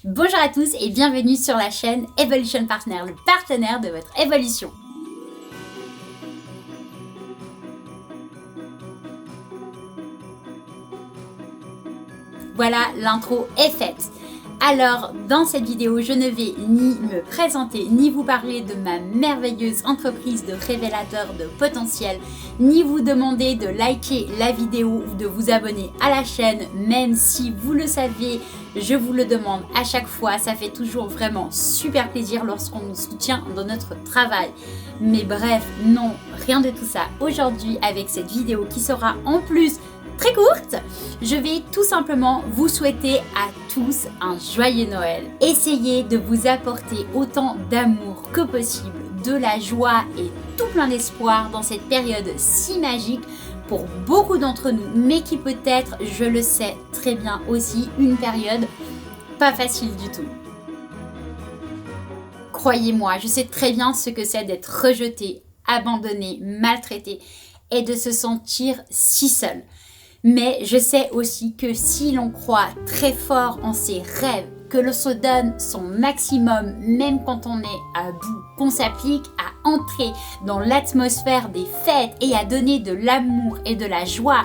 Bonjour à tous et bienvenue sur la chaîne Evolution Partner, le partenaire de votre évolution. Voilà, l'intro est faite. Alors, dans cette vidéo, je ne vais ni me présenter, ni vous parler de ma merveilleuse entreprise de révélateur de potentiel, ni vous demander de liker la vidéo ou de vous abonner à la chaîne, même si vous le savez, je vous le demande à chaque fois. Ça fait toujours vraiment super plaisir lorsqu'on nous soutient dans notre travail. Mais bref, non, rien de tout ça. Aujourd'hui, avec cette vidéo qui sera en plus très courte, je vais tout simplement vous souhaiter à tous un joyeux Noël. Essayez de vous apporter autant d'amour que possible, de la joie et tout plein d'espoir dans cette période si magique pour beaucoup d'entre nous, mais qui peut être, je le sais très bien aussi, une période pas facile du tout. Croyez-moi, je sais très bien ce que c'est d'être rejeté, abandonné, maltraité et de se sentir si seul. Mais je sais aussi que si l'on croit très fort en ses rêves, que l'on se donne son maximum, même quand on est à bout, qu'on s'applique à entrer dans l'atmosphère des fêtes et à donner de l'amour et de la joie,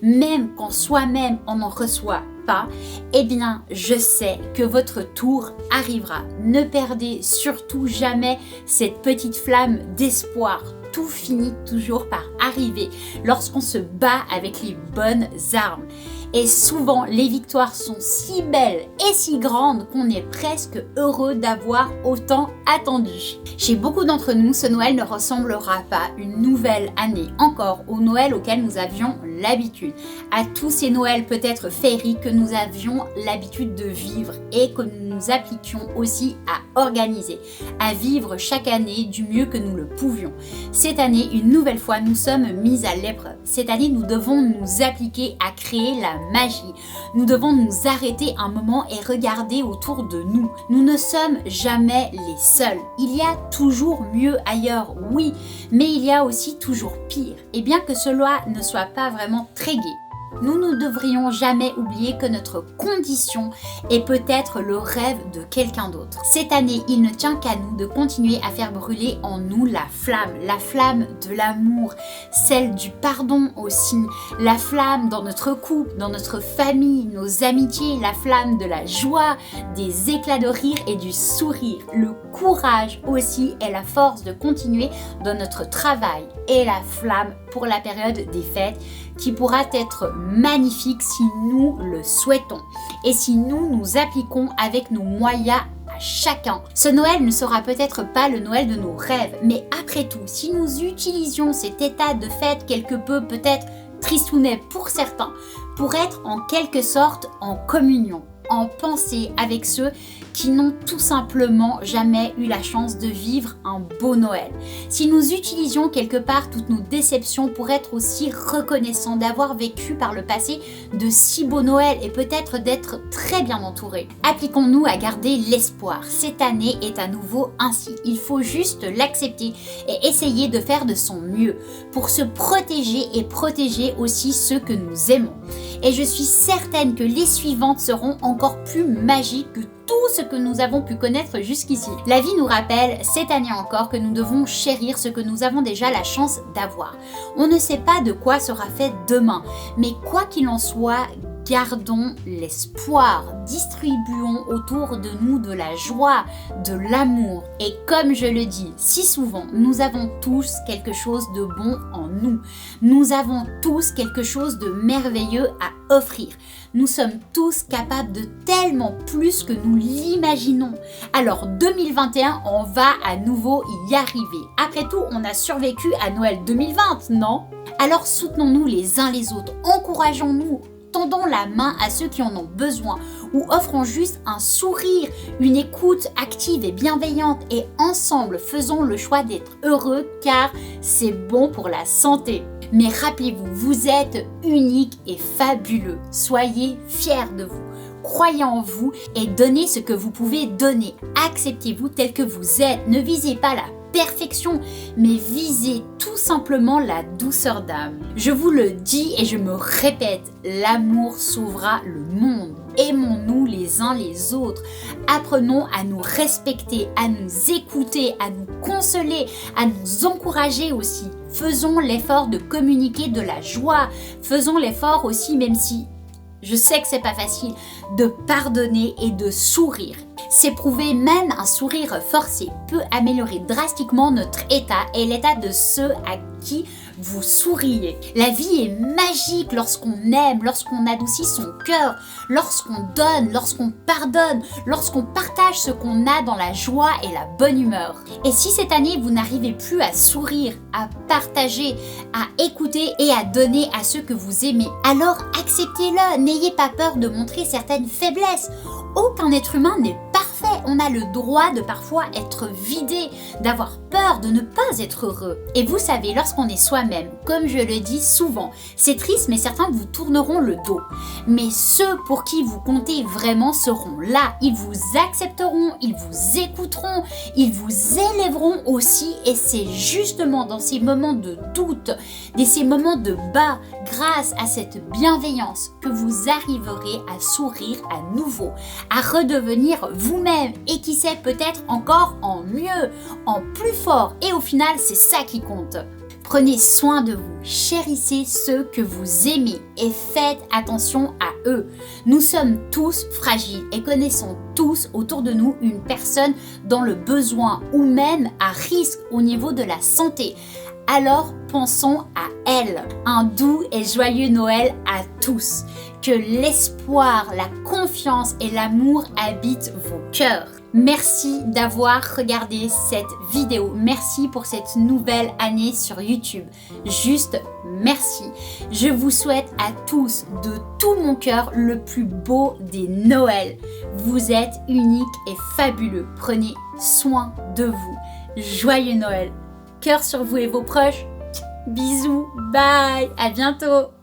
même quand soi-même on n'en reçoit pas, eh bien je sais que votre tour arrivera. Ne perdez surtout jamais cette petite flamme d'espoir. Tout finit toujours par arriver lorsqu'on se bat avec les bonnes armes. Et souvent, les victoires sont si belles et si grandes qu'on est presque heureux d'avoir autant attendu. Chez beaucoup d'entre nous, ce Noël ne ressemblera pas une nouvelle année encore au Noël auquel nous avions l'habitude. À tous ces Noëls peut-être féeriques que nous avions l'habitude de vivre et que nous nous appliquions aussi à organiser, à vivre chaque année du mieux que nous le pouvions. Cette année, une nouvelle fois, nous sommes mis à l'épreuve. Cette année, nous devons nous appliquer à créer la magie. Nous devons nous arrêter un moment et regarder autour de nous. Nous ne sommes jamais les seuls. Il y a toujours mieux ailleurs, oui, mais il y a aussi toujours pire. Et bien que cela ne soit pas vraiment très gai, nous ne devrions jamais oublier que notre condition est peut-être le rêve de quelqu'un d'autre. Cette année, il ne tient qu'à nous de continuer à faire brûler en nous la flamme de l'amour, celle du pardon aussi, la flamme dans notre couple, dans notre famille, nos amitiés, la flamme de la joie, des éclats de rire et du sourire, le courage aussi et la force de continuer dans notre travail et la flamme pour la période des fêtes qui pourra être magnifique si nous le souhaitons et si nous nous appliquons avec nos moyens à chacun. Ce Noël ne sera peut-être pas le Noël de nos rêves, mais après tout, si nous utilisions cet état de fête quelque peu peut-être tristounet pour certains, pour être en quelque sorte en communion, en pensée avec ceux qui n'ont tout simplement jamais eu la chance de vivre un beau Noël. Si nous utilisions quelque part toutes nos déceptions pour être aussi reconnaissants d'avoir vécu par le passé de si beaux Noëls et peut-être d'être très bien entourés. Appliquons-nous à garder l'espoir. Cette année est à nouveau ainsi. Il faut juste l'accepter et essayer de faire de son mieux pour se protéger et protéger aussi ceux que nous aimons. Et je suis certaine que les suivantes seront encore plus magiques que tout ce que nous avons pu connaître jusqu'ici. La vie nous rappelle, cette année encore, que nous devons chérir ce que nous avons déjà la chance d'avoir. On ne sait pas de quoi sera fait demain, mais quoi qu'il en soit, gardons l'espoir, distribuons autour de nous de la joie, de l'amour. Et comme je le dis si souvent, nous avons tous quelque chose de bon en nous. Nous avons tous quelque chose de merveilleux à offrir. Nous sommes tous capables de tellement plus que nous l'imaginons. Alors 2021, on va à nouveau y arriver. Après tout, on a survécu à Noël 2020, non? Alors soutenons-nous les uns les autres, encourageons-nous. Tendons la main à ceux qui en ont besoin ou offrons juste un sourire, une écoute active et bienveillante et ensemble faisons le choix d'être heureux car c'est bon pour la santé. Mais rappelez-vous, vous êtes unique et fabuleux. Soyez fiers de vous. Croyez en vous et donnez ce que vous pouvez donner. Acceptez-vous tel que vous êtes. Ne visez pas la perfection, mais visez tout simplement la douceur d'âme. Je vous le dis et je me répète, l'amour sauvera le monde. Aimons-nous les uns les autres. Apprenons à nous respecter, à nous écouter, à nous consoler, à nous encourager aussi. Faisons l'effort de communiquer de la joie. Faisons l'effort aussi, même si je sais que c'est pas facile, de pardonner et de sourire. C'est prouvé, même un sourire forcé peut améliorer drastiquement notre état et l'état de ceux à qui vous souriez. La vie est magique lorsqu'on aime, lorsqu'on adoucit son cœur, lorsqu'on donne, lorsqu'on pardonne, lorsqu'on partage ce qu'on a dans la joie et la bonne humeur. Et si cette année vous n'arrivez plus à sourire, à partager, à écouter et à donner à ceux que vous aimez, alors acceptez-le, n'ayez pas peur de montrer certaines faiblesses. Aucun être humain n'est parfait, on a le droit de parfois être vidé, d'avoir peur de ne pas être heureux. Et vous savez, lorsqu'on est soi-même, comme je le dis souvent, c'est triste mais certains vous tourneront le dos. Mais ceux pour qui vous comptez vraiment seront là, ils vous accepteront, ils vous écouteront, ils vous élèveront aussi et c'est justement dans ces moments de doute, ces moments de bas, grâce à cette bienveillance que vous arriverez à sourire à nouveau, à redevenir vous-même et qui sait peut-être encore en mieux, en plus fort et au final c'est ça qui compte. Prenez soin de vous, chérissez ceux que vous aimez et faites attention à eux. Nous sommes tous fragiles et connaissons tous autour de nous une personne dans le besoin ou même à risque au niveau de la santé. Alors pensons à elle. Un doux et joyeux Noël à tous. Que l'espoir, la confiance et l'amour habitent vos cœurs. Merci d'avoir regardé cette vidéo. Merci pour cette nouvelle année sur YouTube. Juste merci. Je vous souhaite à tous de tout mon cœur le plus beau des Noëls. Vous êtes uniques et fabuleux. Prenez soin de vous. Joyeux Noël. Cœur sur vous et vos proches. Bisous. Bye. À bientôt.